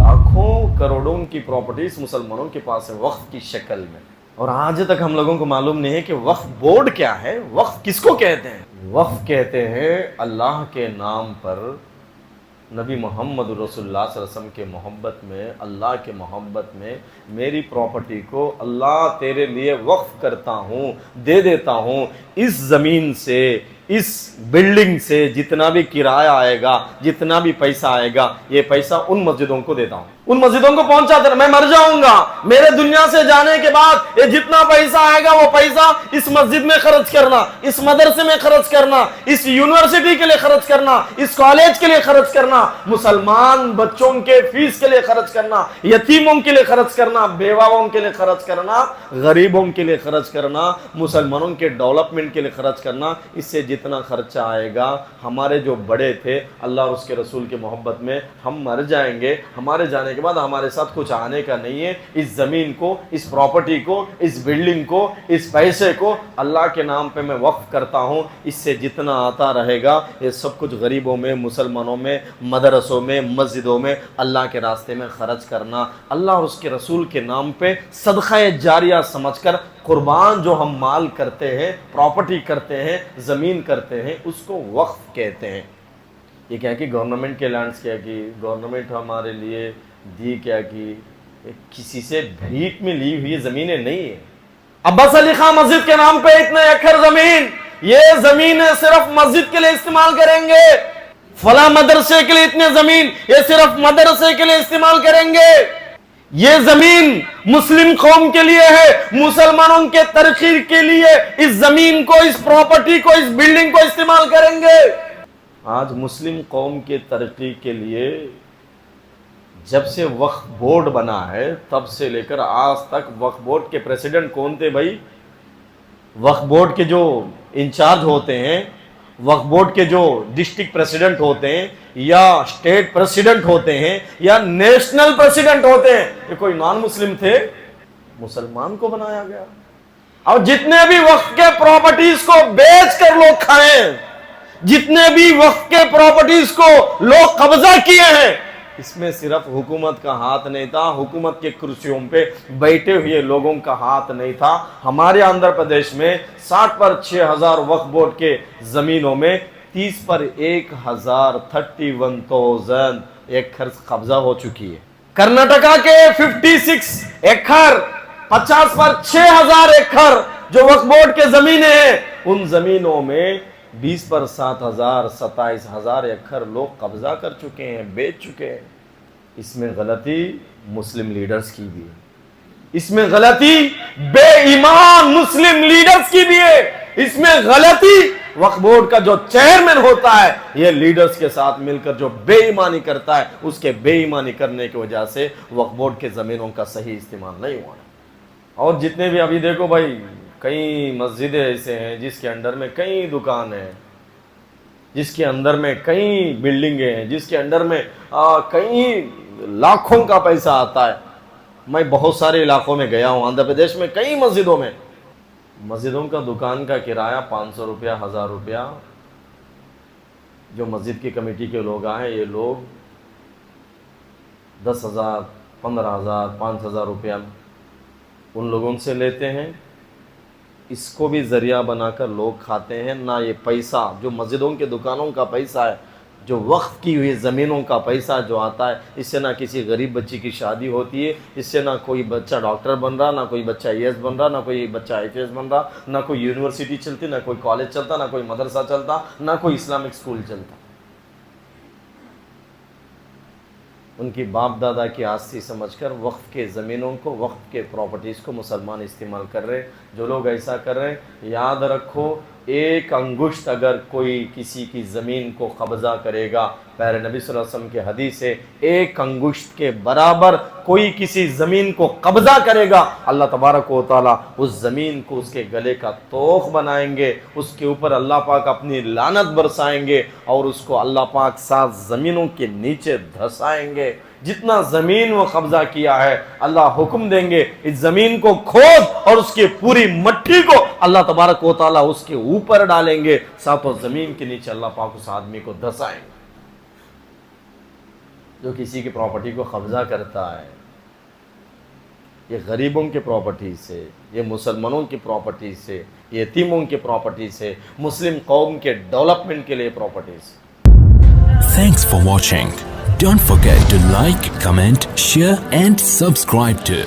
लाखों करोड़ों की प्रॉपर्टीज मुसलमानों के पास है वक्फ की शक्ल में, और आज तक हम लोगों को मालूम नहीं है कि वक्फ बोर्ड क्या है, वक्फ किसको कहते हैं। वक्फ कहते हैं अल्लाह के नाम पर नबी मोहम्मद रसूलुल्लाह सल्लल्लाहु अलैहि वसल्लम के मोहब्बत में, अल्लाह के मोहब्बत में मेरी प्रॉपर्टी को अल्लाह तेरे लिए वक्फ करता हूँ, दे देता हूँ। इस ज़मीन से, इस बिल्डिंग से जितना भी किराया आएगा, जितना भी पैसा आएगा, ये पैसा उन मस्जिदों को देता हूँ, उन मस्जिदों को पहुंचा देना। मैं मर जाऊंगा, मेरे दुनिया से जाने के बाद ये जितना पैसा आएगा वो पैसा इस मस्जिद में खर्च करना, इस मदरसे में खर्च करना, इस यूनिवर्सिटी के लिए खर्च करना, इस कॉलेज के लिए खर्च करना, मुसलमान बच्चों के फीस के लिए खर्च करना, यतीमों के लिए खर्च करना, बेवाओं के लिए खर्च करना, गरीबों के लिए खर्च करना, मुसलमानों के डेवलपमेंट के लिए खर्च करना। इससे जितना खर्चा आएगा, हमारे जो बड़े थे अल्लाह और उसके रसूल की मोहब्बत में, हम मर जाएंगे, हमारे जाने के बाद हमारे साथ कुछ आने का नहीं है। इस जमीन को, इस प्रॉपर्टी को, इस बिल्डिंग को, इस पैसे को अल्लाह के नाम पे मैं वक्फ करता हूँ। इससे जितना आता रहेगा ये सब कुछ गरीबों में, मुसलमानों में, मदरसों में, मस्जिदों में अल्लाह के रास्ते में खर्च करना, अल्लाह और उसके रसूल के नाम पे सदका जारिया समझकर कुर्बान जो हम माल करते हैं, प्रॉपर्टी करते हैं, ज़मीन करते हैं, उसको वक्फ कहते हैं। ये क्या कि गवर्नमेंट के लैंड्स क्या कि गवर्नमेंट हमारे लिए दी, क्या कि किसी से भीख में ली हुई ज़मीनें नहीं है। अब्बास अली खां मस्जिद के नाम पे इतने एकड़ ज़मीन, ये ज़मीन सिर्फ मस्जिद के लिए इस्तेमाल करेंगे, फला मदरसे के लिए इतने ज़मीन, ये सिर्फ मदरसे के लिए इस्तेमाल करेंगे। ये जमीन मुस्लिम कौम के लिए है, मुसलमानों के तरक्की के लिए इस जमीन को, इस प्रॉपर्टी को, इस बिल्डिंग को इस्तेमाल करेंगे। आज मुस्लिम कौम के तरक्की के लिए जब से वक्फ बोर्ड बना है तब से लेकर आज तक वक्फ बोर्ड के प्रेसिडेंट कौन थे भाई? वक्फ बोर्ड के जो इंचार्ज होते हैं, वक्फ बोर्ड के जो डिस्ट्रिक्ट प्रेसिडेंट होते हैं या स्टेट प्रेसिडेंट होते हैं या नेशनल प्रेसिडेंट होते हैं, ये कोई नॉन मुस्लिम थे, मुसलमान को बनाया गया। और जितने भी वक्फ के प्रॉपर्टीज को बेच कर लोग खाएं, जितने भी वक्फ के प्रॉपर्टीज को लोग कब्जा किए हैं, इसमें सिर्फ हुकूमत का हाथ नहीं था, हुकूमत के कुर्सियों पे बैठे हुए लोगों का हाथ नहीं था। हमारे आंध्र प्रदेश में 60 पर 6000 वक्फ बोर्ड के जमीनों में 30 पर 31,000 एकड़ कब्जा हो चुकी है। कर्नाटका के 56 एकड़, 50 पर 6000 एकड़ जो वक्फ बोर्ड के जमीनें हैं, उन जमीनों में 20 पर 7,000, 27,000 एकड़ लोग कब्जा कर चुके हैं, बेच चुके हैं। इसमें गलती मुस्लिम लीडर्स की भी है, इसमें गलती बेईमान मुस्लिम लीडर्स की भी है, इसमें गलती वक्फ बोर्ड का जो चेयरमैन होता है, ये लीडर्स के साथ मिलकर जो बेईमानी करता है, उसके बेईमानी करने की वजह से वक्फ बोर्ड के जमीनों का सही इस्तेमाल नहीं हुआ। और जितने भी अभी देखो भाई, कई मस्जिदें ऐसे हैं जिसके अंडर में कई दुकान हैं, जिसके अंदर में कई बिल्डिंगें हैं, जिसके अंडर में कई लाखों का पैसा आता है। मैं बहुत सारे इलाकों में गया हूँ, आंध्र प्रदेश में कई मस्जिदों में, मस्जिदों का दुकान का किराया 500 रुपया, 1000 रुपया। जो मस्जिद की कमेटी के लोग आए, ये लोग 10,000, 15,000, 5,000 रुपया उन लोगों से लेते हैं। इसको भी जरिया बनाकर लोग खाते हैं। ना ये पैसा जो मस्जिदों के दुकानों का पैसा है, जो वक्फ की हुई ज़मीनों का पैसा जो आता है, इससे ना किसी गरीब बच्ची की शादी होती है, इससे ना कोई बच्चा डॉक्टर बन रहा, ना कोई बच्चा IAS बन रहा, ना कोई बच्चा IPS बन रहा, ना कोई यूनिवर्सिटी चलती, ना कोई कॉलेज चलता, ना कोई मदरसा चलता, ना कोई इस्लामिक स्कूल चलता। उनकी बाप दादा की आस्ती समझकर वक्फ के ज़मीनों को, वक्फ के प्रॉपर्टीज़ को मुसलमान इस्तेमाल कर रहे। जो लोग ऐसा कर रहे हैं, याद रखो, एक अंगुष्ठ अगर कोई किसी की ज़मीन को कब्ज़ा करेगा, प्यारे नबी सल्लल्लाहु अलैहि वसल्लम की हदीस है, एक अंगुष्ठ के बराबर कोई किसी ज़मीन को कब्ज़ा करेगा, अल्लाह तबारक व तआला उस ज़मीन को उसके गले का तोख बनाएंगे, उसके ऊपर अल्लाह पाक अपनी लानत बरसाएंगे और उसको अल्लाह पाक 7 ज़मीनों के नीचे धंसाएंगे। जितना ज़मीन वो कब्जा किया है, अल्लाह हुक्म देंगे इस ज़मीन को खोद और उसकी पूरी मट्टी को अल्लाह तबारक व तआला उसके ऊपर डालेंगे, सातों ज़मीन के नीचे अल्लाह पाक उस आदमी को धंसाएंगे। جو کسی کی پراپرٹی کو قبضہ کرتا ہے، یہ غریبوں کی پراپرٹی سے، یہ مسلمانوں کی پراپرٹی سے، یتیموں کی پراپرٹی سے، مسلم قوم کے ڈیولپمنٹ کے لیے پراپرٹی سے. Thanks for watching. Don't forget to like, comment, share and subscribe to